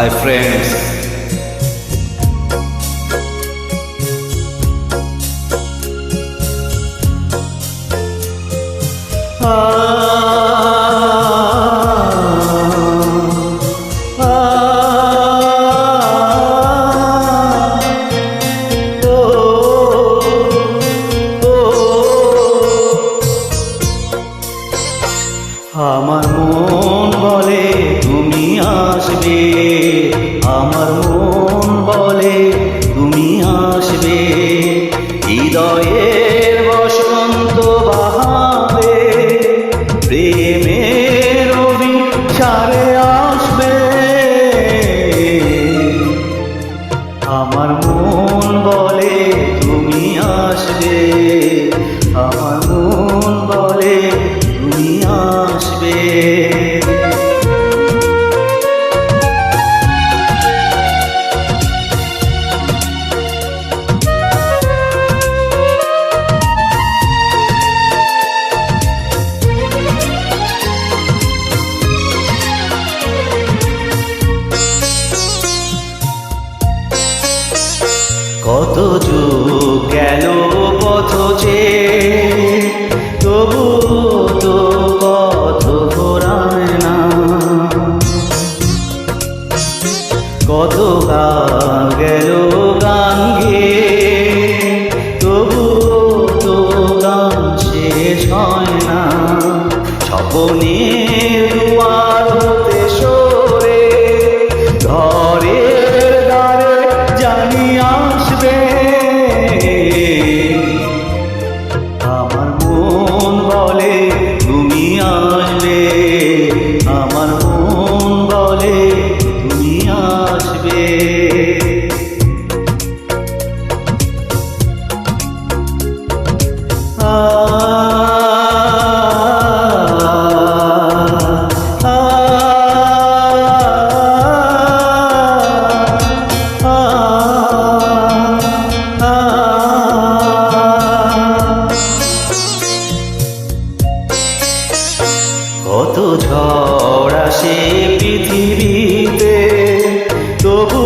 Hi friends. আমার মন বলে তুমি আসবে, আমার মন বলে তুমি আসবে, হৃদয়ের বসন্ত বাহারে প্রেমের অভিসারে আসবে। আমার মন বলে তুমি আসবে, আমার মন বলে তুমি আসবে। কত যুগ গেল পথ চেয়ে, তবু তো পথ ঘোরায় না। কত গান গেল গান গেয়ে, তবু তো গান শেষ হয় না। স্বপ্নের দুয়ার হতে সরে ঘরের দ্বারে জানি আসবে। আমার মন বলে তুমি আসবে, আমার মন বলে তুমি আসবে। কত ঝড় আসে পৃথিবীতে, তবু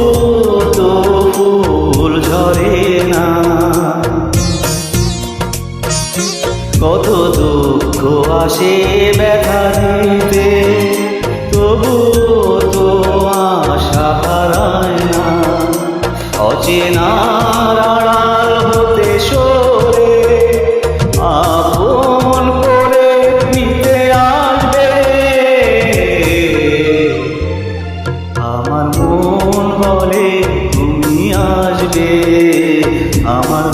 তো ফুল ঝরে না। কত দুঃখ আসে ব্যথা দিতে, তবু তো আশা হারায় না। অচেনার আড়াল হতে সরে আপন করে নিতে আসবে। আমার মন বলে তুমি আসবে, আমার